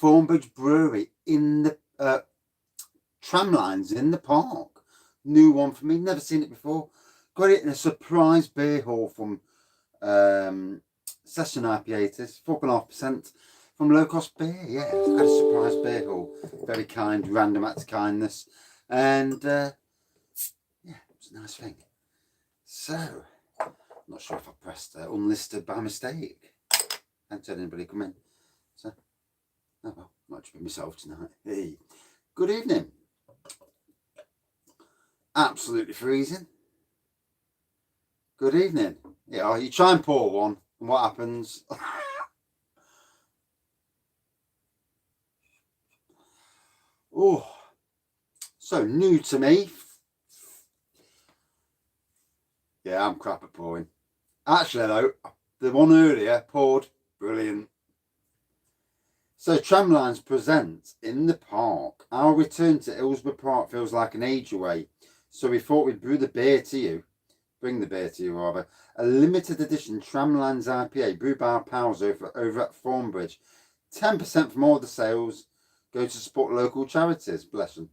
Thornbridge Brewery in the Tramlines in the park. New one for me, never seen it before. Got it in a surprise beer hall from Session IPA, 4.5% from Low Cost Beer. Yeah, got a surprise beer hall. Very kind, random act of kindness. And yeah, it's a nice thing. So, I'm not sure if I pressed unlisted by mistake. I haven't had anybody come in. So, oh well, might just be myself tonight. Hey, good evening. Absolutely freezing. Good evening. Yeah, you try and pour one, and what happens? Oh, so new to me. Yeah, I'm crap at pouring. Actually, though, the one earlier poured brilliant. So, Tramlines present in the park. Our return to Hillsborough Park feels like an age away. So we thought we'd brew the beer to you. Bring the beer to you, rather. A limited edition Tramlines IPA brewed by our pals over at Thornbridge. 10% from all the sales go to support local charities. Bless them.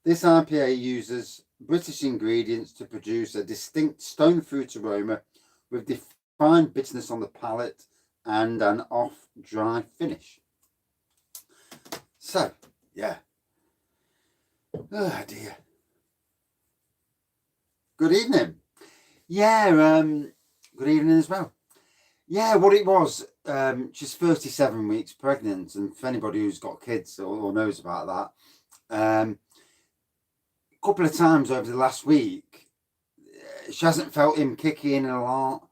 This IPA uses British ingredients to produce a distinct stone fruit aroma with defined bitterness on the palate and an off-dry finish. So, yeah. Oh dear. Good evening. Yeah, good evening as well. Yeah, what it was, she's 37 weeks pregnant, and for anybody who's got kids or knows about that, a couple of times over the last week, she hasn't felt him kicking a lot.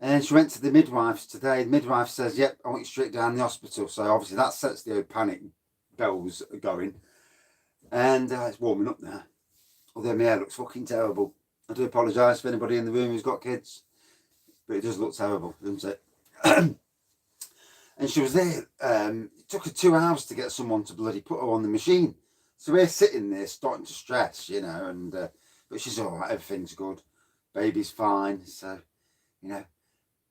And she went to the midwives today. The midwife says, yep, I want you straight down the hospital. So obviously that sets the panic bells going. And it's warming up now. Although my hair looks fucking terrible. I do apologise for anybody in the room who's got kids. But it does look terrible, doesn't it? And she was there. It took her 2 hours to get someone to bloody put her on the machine. So we're sitting there starting to stress, you know. And but she's all right. Everything's good. Baby's fine. So, you know,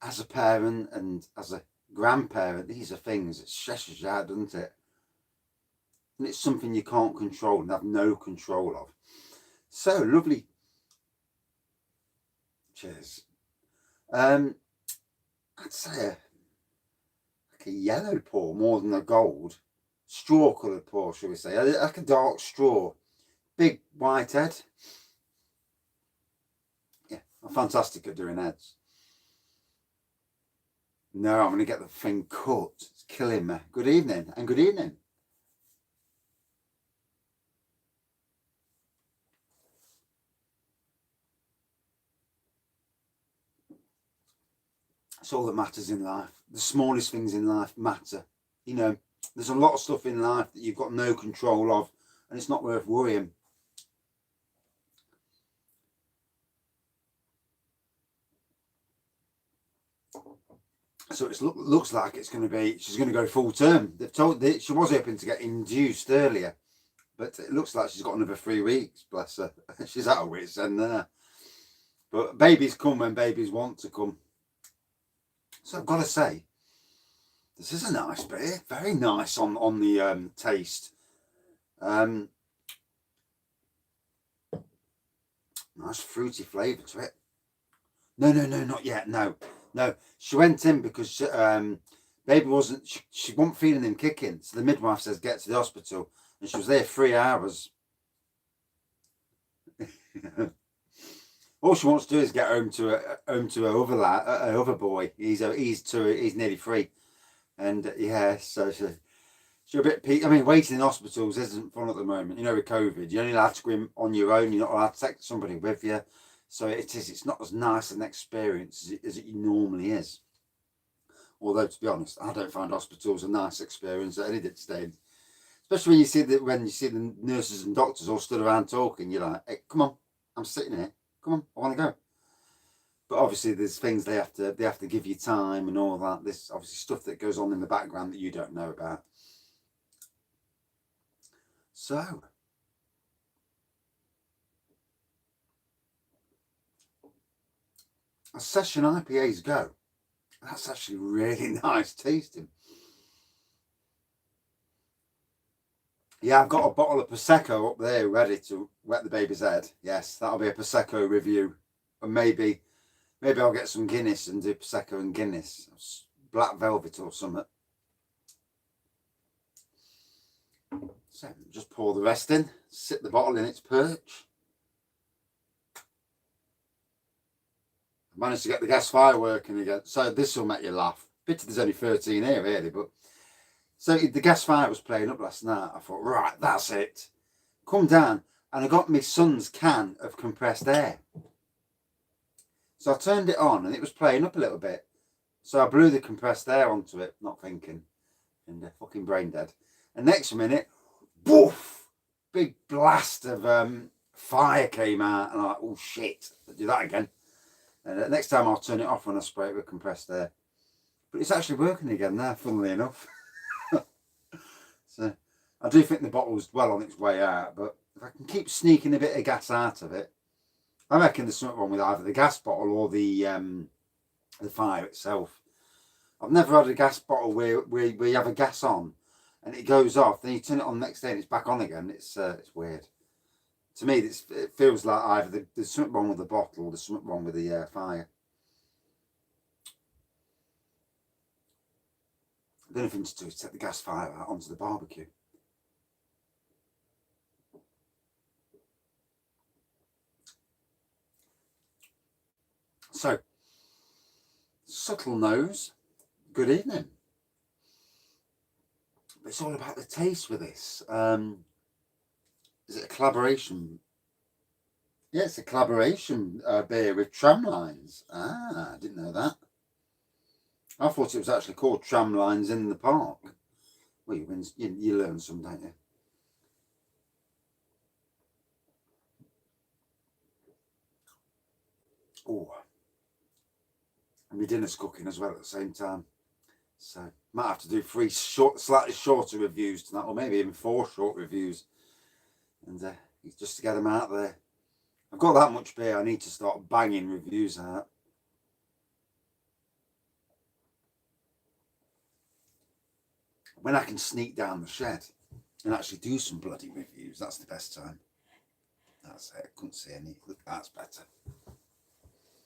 as a parent and as a grandparent, these are things that stresses you out, doesn't it? And it's something you can't control and have no control of. So lovely. Cheers. I'd say like a yellow pour more than a gold. Straw coloured pour, shall we say. Like a dark straw. Big white head. Yeah, I'm fantastic at doing heads. No, I'm going to get the thing cut. It's killing me. Good evening and good evening. It's all that matters in life. The smallest things in life matter. You know, there's a lot of stuff in life that you've got no control of, and it's not worth worrying. So it looks like it's going to be, she's going to go full term. They've told that she was hoping to get induced earlier, but it looks like she's got another 3 weeks. Bless her. She's at her wits end there. But babies come when babies want to come. So I've got to say, this is a nice beer. Very nice on the taste. Nice fruity flavour to it. No, not yet. No. She went in because baby wasn't, she wasn't feeling him kicking. So the midwife says, get to the hospital. And she was there 3 hours. All she wants to do is get home to her other boy. He's nearly 3. And yeah, so she's a bit peaked. I mean, waiting in hospitals isn't fun at the moment. You know, with COVID, you're only allowed to go in on your own. You're not allowed to take somebody with you. So it's not as nice an experience as it normally is. Although, to be honest, I don't find hospitals a nice experience at any stage. Especially when you see the nurses and doctors all stood around talking. You're like, hey, come on, I'm sitting here. Come on, I want to go. But obviously, there's things they have to give you time and all that. This obviously stuff that goes on in the background that you don't know about. So, as session IPAs go, that's actually really nice tasting. Yeah, I've got a bottle of Prosecco up there ready to wet the baby's head. Yes, that'll be a Prosecco review. And maybe I'll get some Guinness and do Prosecco and Guinness. Black Velvet or something. So just pour the rest in, sit the bottle in its perch. I managed to get the gas fire working again. So this will make you laugh. Pity there's only 13 here really, but so the gas fire was playing up last night. I thought, right, that's it. Come down, and I got my son's can of compressed air. So I turned it on, and it was playing up a little bit. So I blew the compressed air onto it, not thinking, and fucking brain dead. And next minute, woof, big blast of fire came out, and I'm like, oh shit, I'll do that again. And next time I'll turn it off when I spray it with compressed air. But it's actually working again now, funnily enough. So I do think the bottle's well on its way out, but if I can keep sneaking a bit of gas out of it, I reckon there's something wrong with either the gas bottle or the fire itself. I've never had a gas bottle where you have a gas on and it goes off, then you turn it on the next day and it's back on again. It's weird. To me, it feels like either there's something wrong with the bottle or there's something wrong with the fire. The only thing to do is take the gas fire out onto the barbecue. So, subtle nose, good evening. It's all about the taste with this. Is it a collaboration? Yeah, it's a collaboration beer with Tramlines. Ah, I didn't know that. I thought it was actually called Tramlines in the Park. Well, you learn some, don't you? Oh, and my dinner's cooking as well at the same time. So might have to do 3 slightly shorter reviews tonight, or maybe even 4 short reviews, and just to get them out there. I've got that much beer, I need to start banging reviews out. When I can sneak down the shed and actually do some bloody reviews, that's the best time. That's it, couldn't see any. That's better.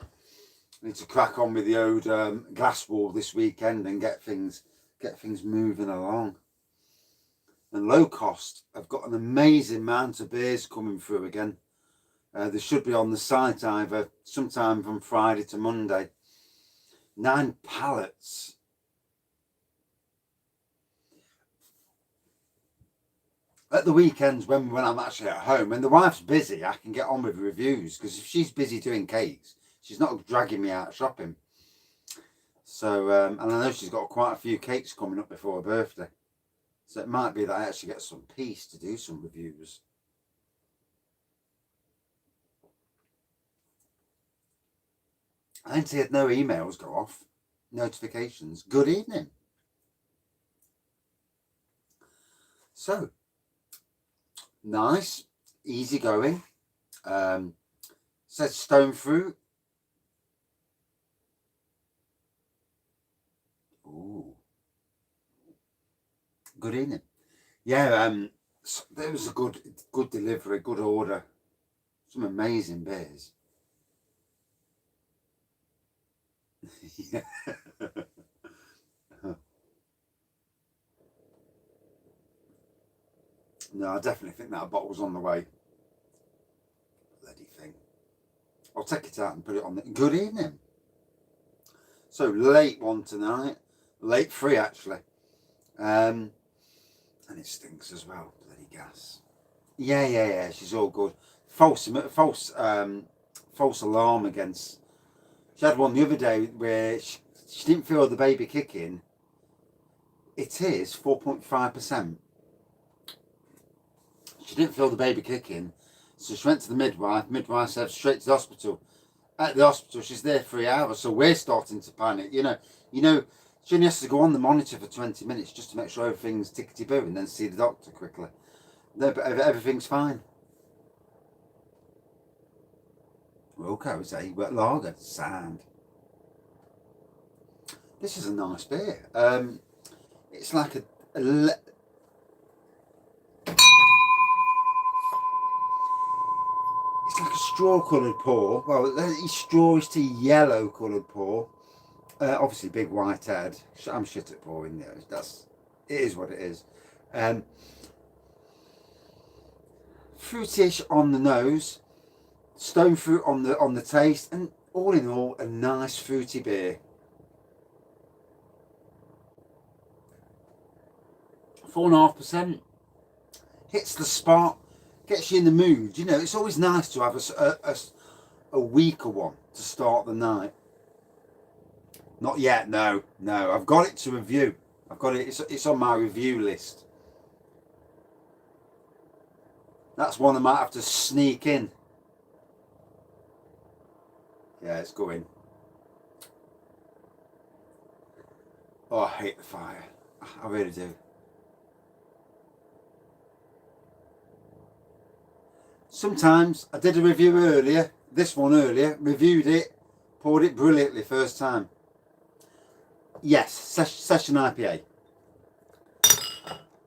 I need to crack on with the old glass wall this weekend and get things moving along. And Low Cost, I've got an amazing amount of beers coming through again. They should be on the site either sometime from Friday to Monday. 9 pallets. At the weekends when I'm actually at home, when the wife's busy, I can get on with reviews, because if she's busy doing cakes, she's not dragging me out shopping. So, and I know she's got quite a few cakes coming up before her birthday. So it might be that I actually get some peace to do some reviews. I didn't see no emails go off. Notifications. Good evening. So, nice, easy going. Says stone fruit. Ooh. Good evening. Yeah, there was a good delivery, good order. Some amazing beers. Yeah. No, I definitely think that bottle's on the way. Bloody thing. I'll take it out and put it on the... Good evening. So, late one tonight. Late 3, actually. And it stinks as well. Bloody gas. Yeah. She's all good. False alarm against... She had one the other day where she didn't feel the baby kicking. It is 4.5%. She didn't feel the baby kicking, so she went to the midwife. Midwife said straight to the hospital. At the hospital, she's there 3 hours, so we're starting to panic. You know, she only has to go on the monitor for 20 minutes just to make sure everything's tickety-boo and then see the doctor quickly. No, but everything's fine. Okay, say wet lager, sand. This is a nice beer. It's like straw coloured pour. Well, he's strawish to yellow coloured pour. Obviously, big white head. I'm shit at pouring those. It is what it is. Fruitish on the nose, stone fruit on the taste, and all in all, a nice fruity beer. 4.5%. Hits the spot, gets you in the mood. You know, it's always nice to have a weaker one to start the night. Not yet, no. I've got it to review. I've got it. It's on my review list. That's one I might have to sneak in. Yeah, it's going. Oh, I hate the fire. I really do. Sometimes, I did a review earlier, this one earlier, reviewed it, poured it brilliantly first time. Yes, session IPA.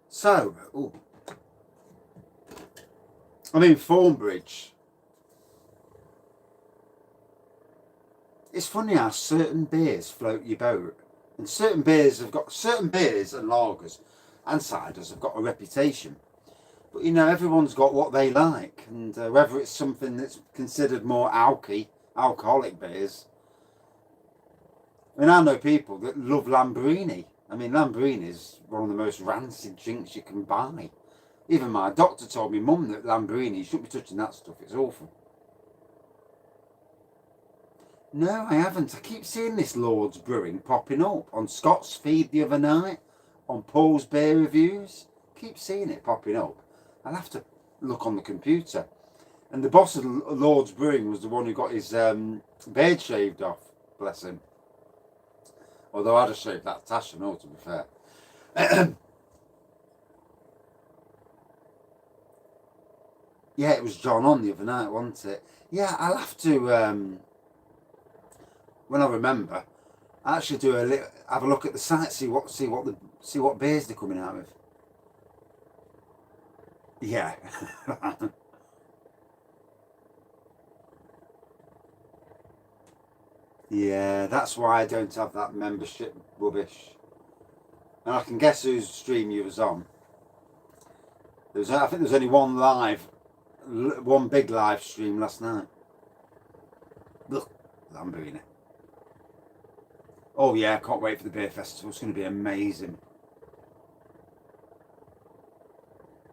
So, I'm in Thornbridge. It's funny how certain beers float your boat. And certain beers and lagers and ciders have got a reputation. But you know, everyone's got what they like, and whether it's something that's considered more alcoholic beers. I mean, I know people that love Lambrini. I mean, Lambrini is one of the most rancid drinks you can buy. Even my doctor told me, Mum, that Lambrini, you shouldn't be touching that stuff, it's awful. No, I haven't. I keep seeing this Lord's Brewing popping up on Scott's feed the other night, on Paul's beer reviews. Keep seeing it popping up. I'll have to look on the computer. And the boss of Lord's Brewing was the one who got his beard shaved off, bless him. Although I'd have shaved that tash and all, to be fair. Yeah, it was John on the other night, wasn't it? Yeah, I'll have to, when I remember, I actually have a look at the site, see what beers they're coming out with. Yeah. Yeah, that's why I don't have that membership rubbish. And I can guess whose stream you was on. I think there was only one big live stream last night. Look, Lamborghini. Oh yeah, I can't wait for the beer festival. It's going to be amazing.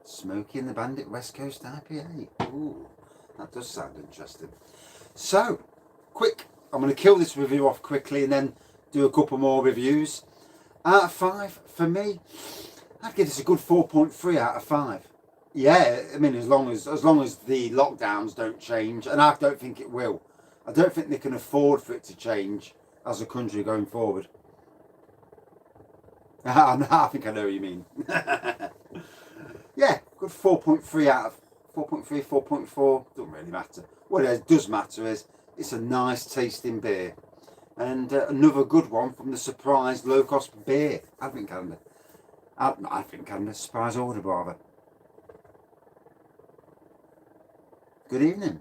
Smokey and the Bandit West Coast IPA. Ooh, that does sound interesting. So, quick. I'm going to kill this review off quickly and then do a couple more reviews. Out of 5, for me, I'd give this a good 4.3 out of 5. Yeah, I mean, as long as the lockdowns don't change, and I don't think it will. I don't think they can afford for it to change as a country going forward. I think I know what you mean. Yeah, good 4.3 out of 4.3, 4.4. Doesn't really matter. What it does matter is it's a nice tasting beer. And another good one from the Surprise low cost beer advent calendar. Advent calendar, surprise order rather. Good evening.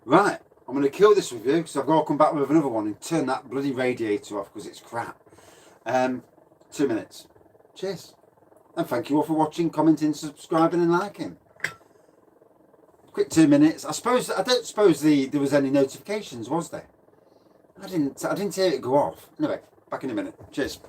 Right, I'm going to kill this review because I've got to come back with another one and turn that bloody radiator off because it's crap. 2 minutes. Cheers. And thank you all for watching, commenting, subscribing and liking. Quick 2 minutes. I don't suppose there was any notifications, was there? I didn't hear it go off. Anyway, back in a minute. Cheers.